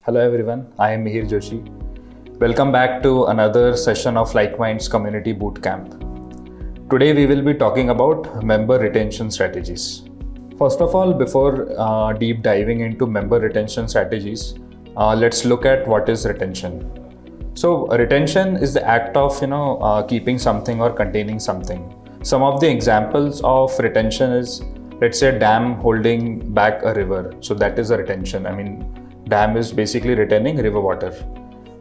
Hello everyone, I am Mihir Joshi. Welcome back to another session of Like Minds Community Bootcamp. Today we will be talking about member retention strategies. First of all, before deep diving into member retention strategies, let's look at what is retention. So retention is the act of keeping something or containing something. Some of the examples of retention is, let's say, a dam holding back a river. So that is a retention. Dam is basically retaining river water.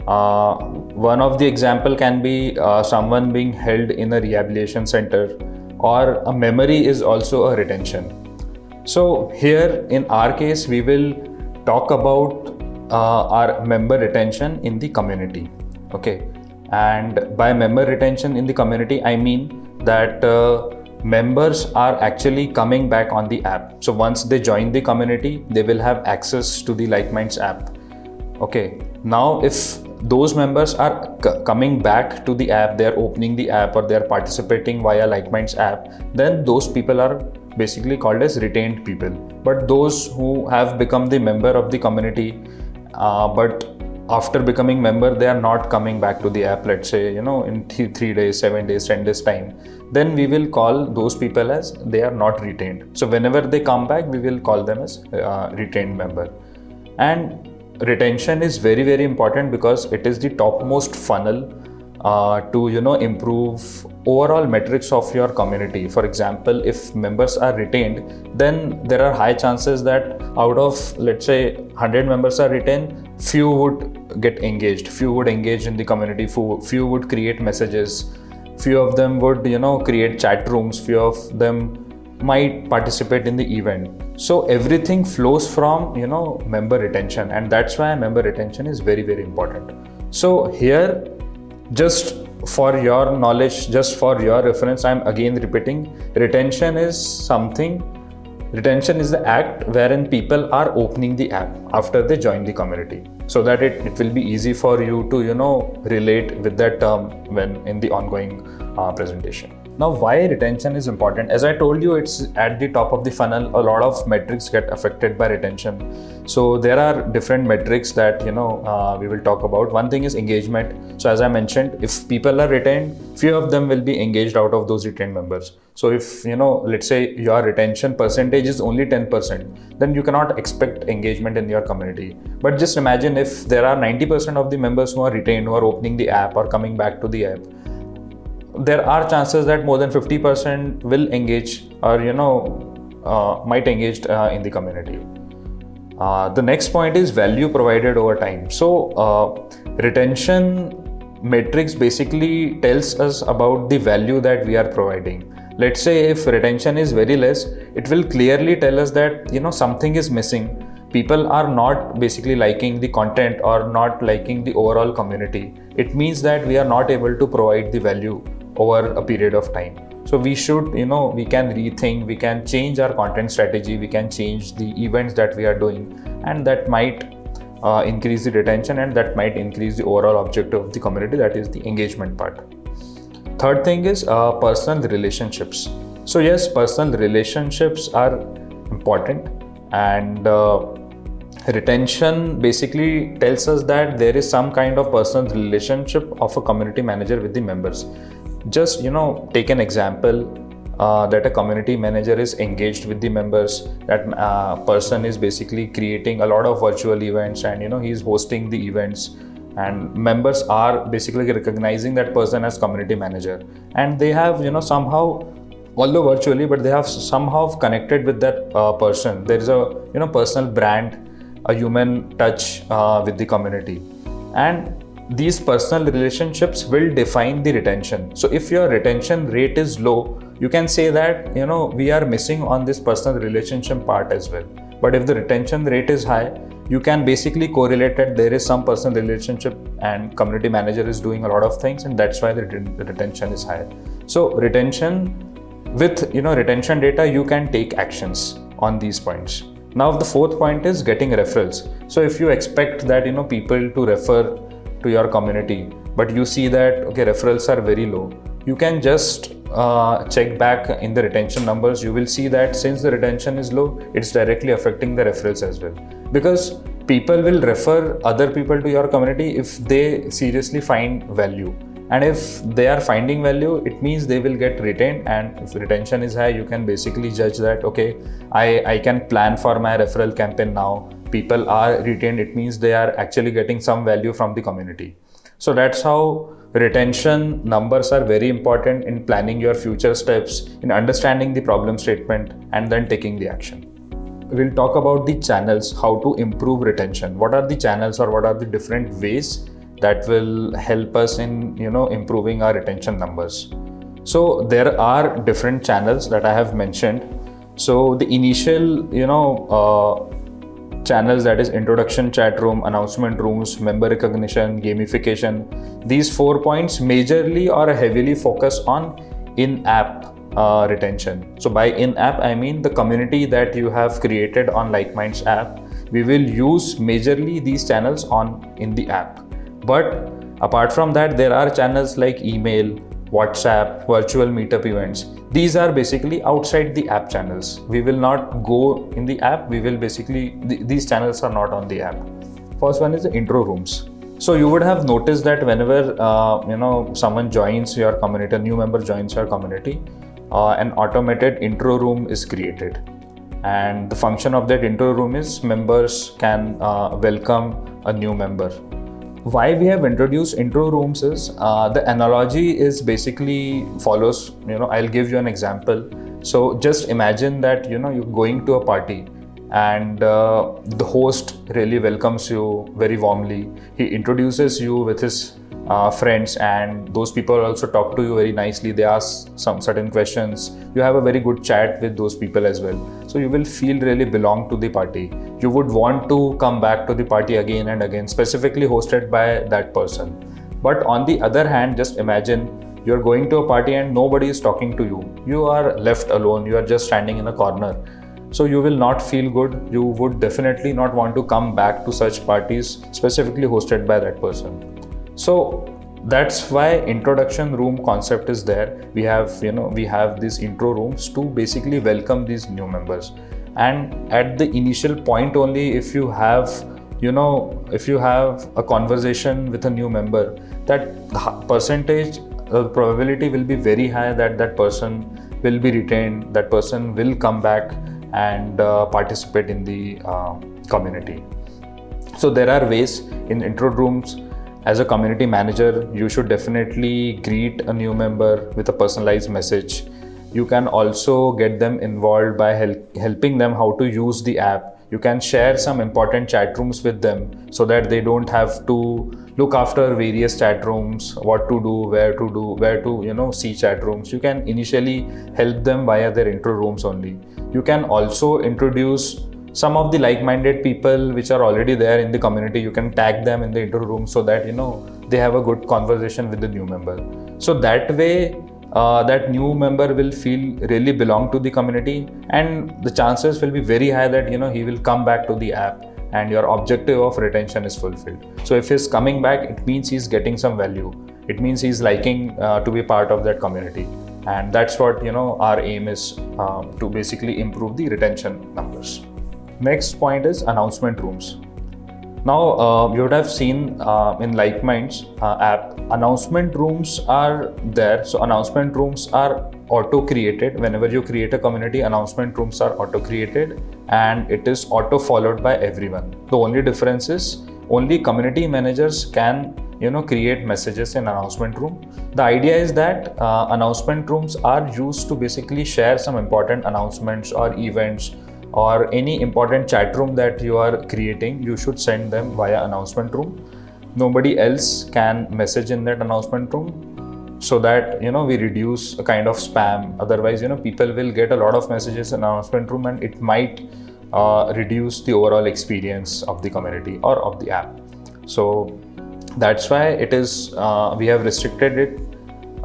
One of the example can be someone being held in a rehabilitation center, or a memory is also a retention. So here in our case, we will talk about our member retention in the community. Okay, and by member retention in the community, I mean that members are actually coming back on the app. So once they join the community, they will have access to the Like Minds app. Okay, now if those members are coming back to the app, they are opening the app or they are participating via Like Minds app, then those people are basically called as retained people. But those who have become the member of the community, but after becoming member, they are not coming back to the app, let's say, in 3 days, 7 days, 10 days time, then we will call those people as they are not retained. So whenever they come back, we will call them as retained member. And retention is very, very important because it is the topmost funnel to improve overall metrics of your community. For example, if members are retained, then there are high chances that out of, let's say, 100 members are retained, few would get engaged, few would engage in the community, few would create messages, few of them would create chat rooms, few of them might participate in the event. So everything flows from member retention, and that's why member retention is very, very important. So here, just for your knowledge, just for your reference, I'm again repeating, retention is the act wherein people are opening the app after they join the community, so that it will be easy for you to relate with that term when in the ongoing presentation. Now, why retention is important? As I told you, it's at the top of the funnel. A lot of metrics get affected by retention. So there are different metrics that we will talk about. One thing is engagement. So as I mentioned, if people are retained, few of them will be engaged out of those retained members. So if let's say your retention percentage is only 10%, then you cannot expect engagement in your community. But just imagine if there are 90% of the members who are retained, who are opening the app or coming back to the app, there are chances that more than 50% will engage or might engage in the community. The next point is value provided over time. So retention metrics basically tells us about the value that we are providing. Let's say if retention is very less, it will clearly tell us that something is missing. People are not basically liking the content or not liking the overall community. It means that we are not able to provide the value over a period of time. So we should, we can rethink, we can change our content strategy, we can change the events that we are doing, and that might increase the retention, and that might increase the overall objective of the community, that is the engagement part. Third thing is personal relationships. So yes, personal relationships are important, and retention basically tells us that there is some kind of personal relationship of a community manager with the members. Just take an example that a community manager is engaged with the members. That person is basically creating a lot of virtual events, and he's hosting the events, and members are basically recognizing that person as community manager, and they have somehow, although virtually, but they have somehow connected with that person. There is a personal brand, a human touch with the community, and these personal relationships will define the retention. So if your retention rate is low, you can say that we are missing on this personal relationship part as well. But if the retention rate is high, you can basically correlate that there is some personal relationship and community manager is doing a lot of things, and that's why the retention is higher. So retention, with retention data, you can take actions on these points. Now the fourth point is getting referrals. So if you expect that people to refer to your community, but you see that referrals are very low, you can just check back in the retention numbers. You will see that since the retention is low, it's directly affecting the referrals as well. Because people will refer other people to your community if they seriously find value. And if they are finding value, it means they will get retained. And if retention is high, you can basically judge that, okay, I can plan for my referral campaign now. People are retained. It means they are actually getting some value from the community. So that's how retention numbers are very important in planning your future steps, in understanding the problem statement, and then taking the action. We'll talk about the channels, how to improve retention. What are the channels, or what are the different ways that will help us in improving our retention numbers? So there are different channels that I have mentioned. So the initial channels, that is introduction chat room, announcement rooms, member recognition, gamification, these 4 points majorly or heavily focus on in-app retention. So by in-app, I mean the community that you have created on LikeMinds app. We will use majorly these channels in the app. But apart from that, there are channels like email, WhatsApp, virtual meetup events. These are basically outside the app channels. We will not go in the app. We will basically, these channels are not on the app. First one is the intro rooms. So you would have noticed that whenever someone joins your community, a new member joins your community, an automated intro room is created. And the function of that intro room is members can welcome a new member. Why we have introduced intro rooms is the analogy is basically follows. I'll give you an example. So just imagine that you're going to a party, and the host really welcomes you very warmly. He introduces you with his friends, and those people also talk to you very nicely. They ask some certain questions. You have a very good chat with those people as well. So you will feel really belong to the party. You would want to come back to the party again and again, specifically hosted by that person. But on the other hand, just imagine you're going to a party and nobody is talking to you. You are left alone. You are just standing in a corner. So you will not feel good. You would definitely not want to come back to such parties, specifically hosted by that person. So that's why introduction room concept is there. We have these intro rooms to basically welcome these new members. And at the initial point only, if you have a conversation with a new member, that percentage, probability will be very high that person will be retained, that person will come back and participate in the community. So there are ways in intro rooms. As a community manager, you should definitely greet a new member with a personalized message. You can also get them involved by helping them how to use the app. You can share some important chat rooms with them so that they don't have to look after various chat rooms, what to do, where to see chat rooms. You can initially help them via their intro rooms only. You can also introduce some of the like-minded people which are already there in the community. You can tag them in the intro room so that they have a good conversation with the new member. So that way, that new member will feel really belong to the community, and the chances will be very high that he will come back to the app, and your objective of retention is fulfilled. So if he's coming back, it means he's getting some value. It means he's liking to be part of that community, and that's what our aim is, to basically improve the retention numbers. Next point is announcement rooms. Now you would have seen in LikeMinds app, announcement rooms are there. So announcement rooms are auto-created. Whenever you create a community, announcement rooms are auto-created, and it is auto-followed by everyone. The only difference is only community managers can create messages in announcement room. The idea is that announcement rooms are used to basically share some important announcements or events, or any important chat room that you are creating. You should send them via announcement room. Nobody else can message in that announcement room, so that we reduce a kind of spam. Otherwise people will get a lot of messages in announcement room, and it might reduce the overall experience of the community or of the app. So that's why it is we have restricted it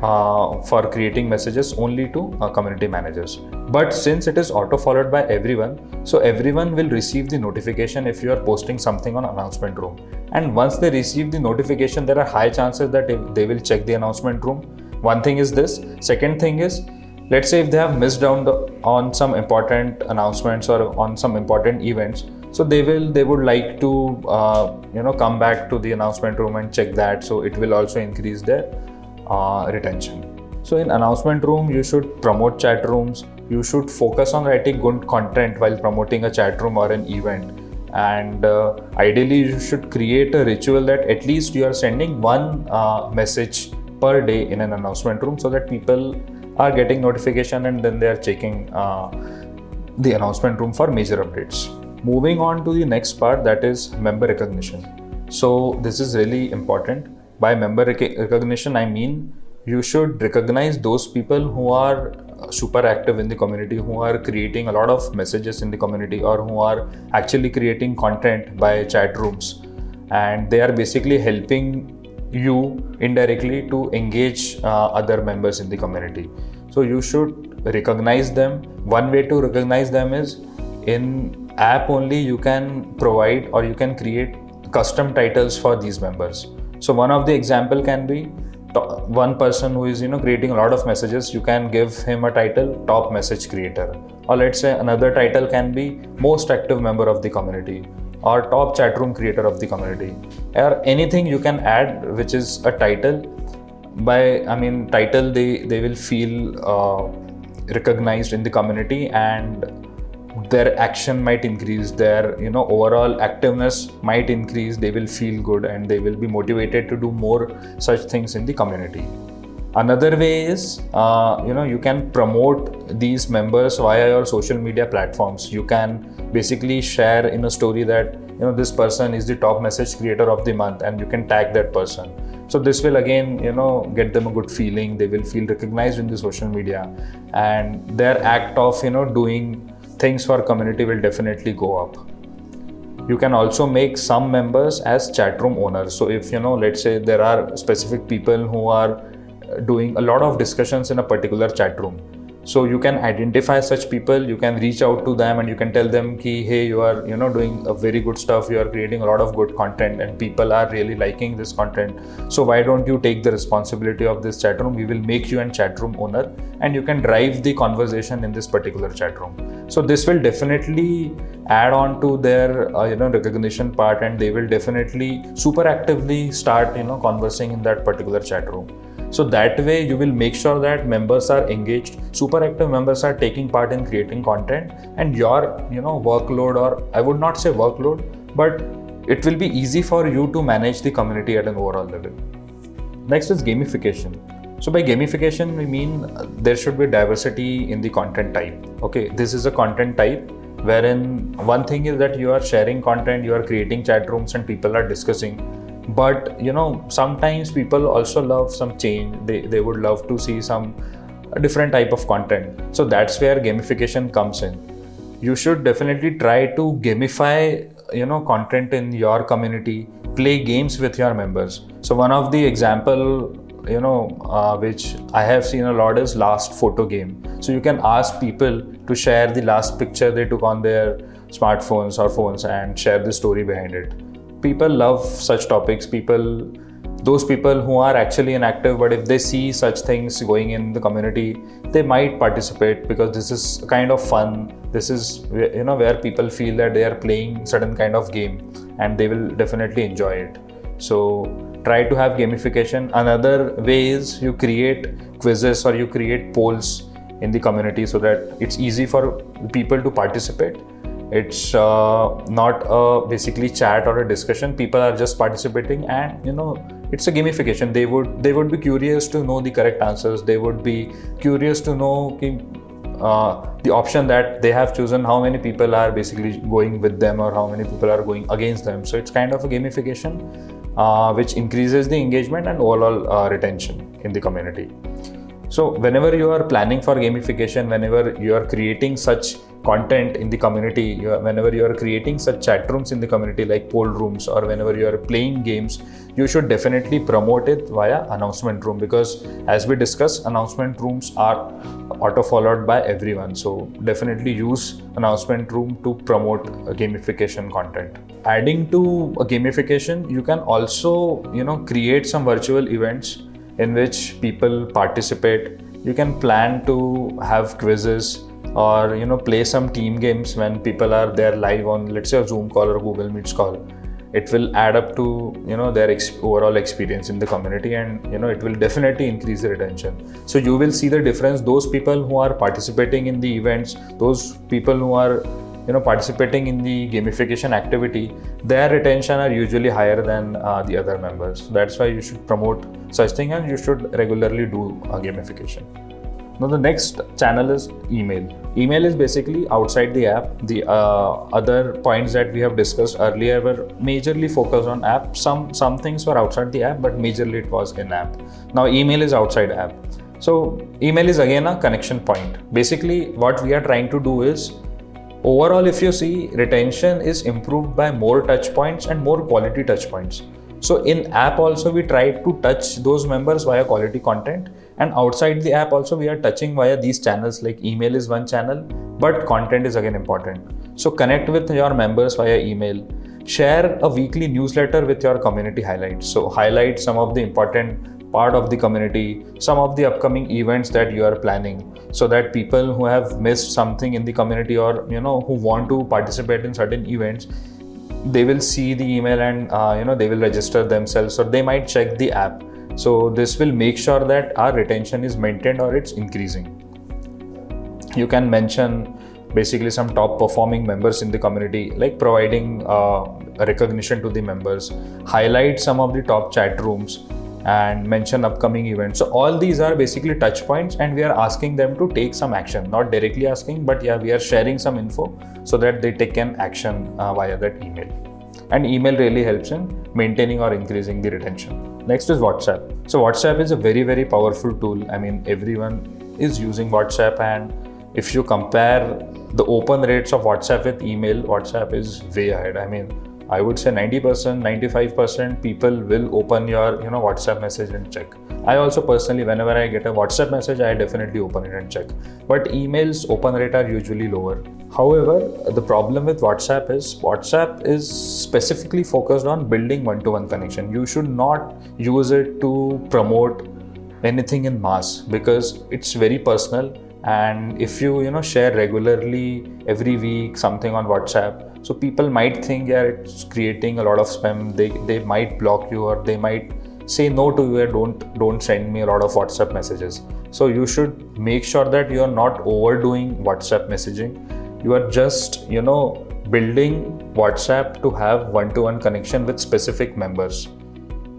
for creating messages only to community managers. But since it is auto followed by everyone, so everyone will receive the notification if you are posting something on announcement room. And once they receive the notification, there are high chances that they will check the announcement room. One thing is this. Second thing is, let's say if they have missed out on some important announcements or on some important events, So they would like to come back to the announcement room and check that. So it will also increase their retention. So in announcement room, you should promote chat rooms. You should focus on writing good content while promoting a chat room or an event. And ideally, you should create a ritual that at least you are sending one message per day in an announcement room, so that people are getting notification and then they are checking the announcement room for major updates. Moving on to the next part, that is member recognition. So this is really important. By member recognition, I mean you should recognize those people who are super active in the community, who are creating a lot of messages in the community, or who are actually creating content by chat rooms, and they are basically helping you indirectly to engage other members in the community. So you should recognize them. One way to recognize them is in app only you can provide or you can create custom titles for these members. So one of the example can be one person who is creating a lot of messages, you can give him a title top message creator, or let's say another title can be most active member of the community or top chat room creator of the community, or anything you can add which is a title. Title, they will feel recognized in the community, and their action might increase, their overall activeness might increase, they will feel good and they will be motivated to do more such things in the community. Another way is you can promote these members via your social media platforms. You can basically share in a story that this person is the top message creator of the month, and you can tag that person. So this will again get them a good feeling, they will feel recognized in the social media, and their act of doing things for community will definitely go up. You can also make some members as chat room owners. So if let's say there are specific people who are doing a lot of discussions in a particular chat room, so you can identify such people, you can reach out to them and you can tell them ki, hey, you are doing a very good stuff, you are creating a lot of good content and people are really liking this content, so why don't you take the responsibility of this chat room? We will make you a chat room owner and you can drive the conversation in this particular chat room. So this will definitely add on to their recognition part, and they will definitely super actively start conversing in that particular chat room. So that way you will make sure that members are engaged, super active members are taking part in creating content, and your workload, or I would not say workload, but it will be easy for you to manage the community at an overall level. Next is gamification. So by gamification we mean there should be diversity in the content type. Okay, this is a content type wherein one thing is that you are sharing content, you are creating chat rooms and people are discussing. But sometimes people also love some change. They would love to see some different type of content. So that's where gamification comes in. You should definitely try to gamify content in your community, play games with your members. So one of the example which I have seen a lot is last photo game. So you can ask people to share the last picture they took on their smartphones or phones and share the story behind it. People love such topics. Those people who are actually inactive, but if they see such things going in the community, they might participate because this is kind of fun. This is where people feel that they are playing certain kind of game and they will definitely enjoy it. So try to have gamification. Another way is you create quizzes or you create polls in the community so that it's easy for people to participate. It's not a basically chat or a discussion. People are just participating, and it's a gamification. They would be curious to know the correct answers. They would be curious to know the option that they have chosen, how many people are basically going with them or how many people are going against them. So it's kind of a gamification which increases the engagement and overall retention in the community. So whenever you are planning for gamification, whenever you are creating such content in the community, whenever you are creating such chat rooms in the community like poll rooms, or whenever you are playing games, you should definitely promote it via announcement room, because as we discussed, announcement rooms are auto followed by everyone. So definitely use announcement room to promote gamification content. Adding to a gamification, you can also create some virtual events in which people participate. You can plan to have quizzes. or play some team games when people are there live on, let's say, a Zoom call or a Google Meets call. It will add up to their overall experience in the community, and it will definitely increase the retention. So you will see the difference. Those people who are participating in the events, those people who are participating in the gamification activity, their retention are usually higher than the other members. That's why you should promote such thing, and you should regularly do gamification. Now the next channel is email. Email is basically outside the app. The other points that we have discussed earlier were majorly focused on app. Some things were outside the app, but majorly it was in app. Now email is outside app. So email is again a connection point. Basically what we are trying to do is, overall if you see, retention is improved by more touch points and more quality touch points. So in app also we try to touch those members via quality content, and outside the app also we are touching via these channels. Like email is one channel, but content is again important. So connect with your members via email. Share a weekly newsletter with your community highlights. So highlight some of the important part of the community, some of the upcoming events that you are planning, so that people who have missed something in the community, or who want to participate in certain events, they will see the email and they will register themselves, or they might check the app. So this will make sure that our retention is maintained or it's increasing. You can mention basically some top performing members in the community, like providing a recognition to the members, highlight some of the top chat rooms, and mention upcoming events. So all these are basically touch points, and we are asking them to take some action. Not directly asking, but yeah, we are sharing some info so that they take an action via that email. And email really helps in maintaining or increasing the retention. Next is WhatsApp. So WhatsApp is a very, very powerful tool. I mean, everyone is using WhatsApp, and if you compare the open rates of WhatsApp with email, WhatsApp is way ahead. I mean, I would say 90%, 95% people will open your WhatsApp message and check. I also personally, whenever I get a WhatsApp message, I definitely open it and check. But emails open rate are usually lower. However, the problem with WhatsApp is specifically focused on building one-to-one connection. You should not use it to promote anything in mass, because it's very personal. And if you share regularly every week something on WhatsApp, so people might think, yeah, it's creating a lot of spam. They might block you, or they might say no to you, don't send me a lot of WhatsApp messages. So you should make sure that you are not overdoing WhatsApp messaging. You are just building WhatsApp to have one-to-one connection with specific members,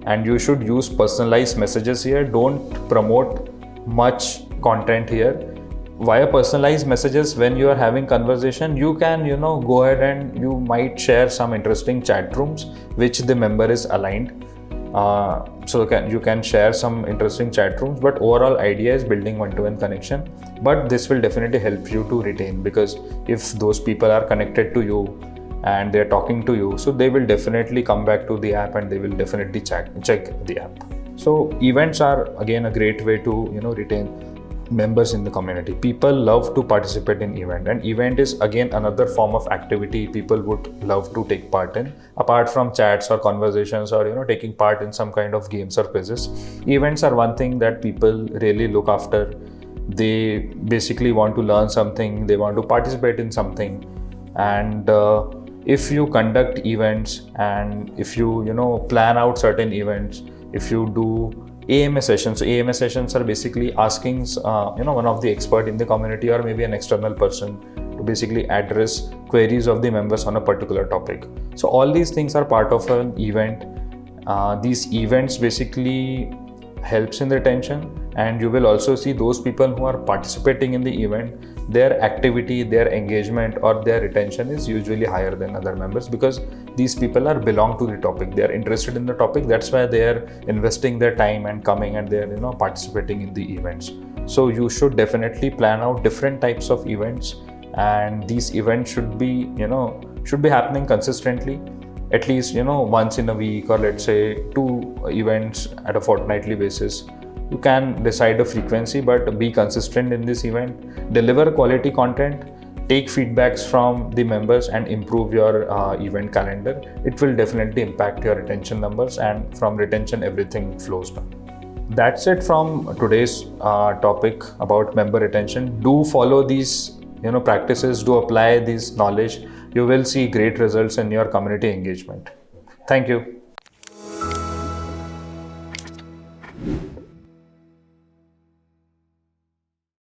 and you should use personalized messages here. Don't promote much content here. Via personalized messages, when you are having conversation, you can go ahead and you might share some interesting chat rooms which the member is aligned. So you can share some interesting chat rooms, but overall idea is building one-to-one connection. But this will definitely help you to retain, because if those people are connected to you and they're talking to you, so they will definitely come back to the app, and they will definitely check the app. So events are again a great way to retain members in the community. People love to participate in event, and event is again another form of activity people would love to take part in, apart from chats or conversations, or taking part in some kind of games or quizzes. Events are one thing that people really look after. They basically want to learn something, they want to participate in something. And if you conduct events, and if you plan out certain events, if you do AMA sessions. So AMA sessions are basically asking one of the expert in the community, or maybe an external person, to basically address queries of the members on a particular topic. So all these things are part of an event. These events basically helps in retention, and you will also see those people who are participating in the event, their activity, their engagement, or their retention is usually higher than other members, because these people belong to the topic. They are interested in the topic. That's why they are investing their time and coming, and they are participating in the events. So you should definitely plan out different types of events, and these events should be happening consistently, at least once in a week, or let's say 2 events at a fortnightly basis. You can decide a frequency, but be consistent in this event. Deliver quality content, take feedbacks from the members, and improve your event calendar. It will definitely impact your retention numbers, and from retention everything flows down. That's it from today's topic about member retention. Do follow these practices, do apply these knowledge, you will see great results in your community engagement. Thank you.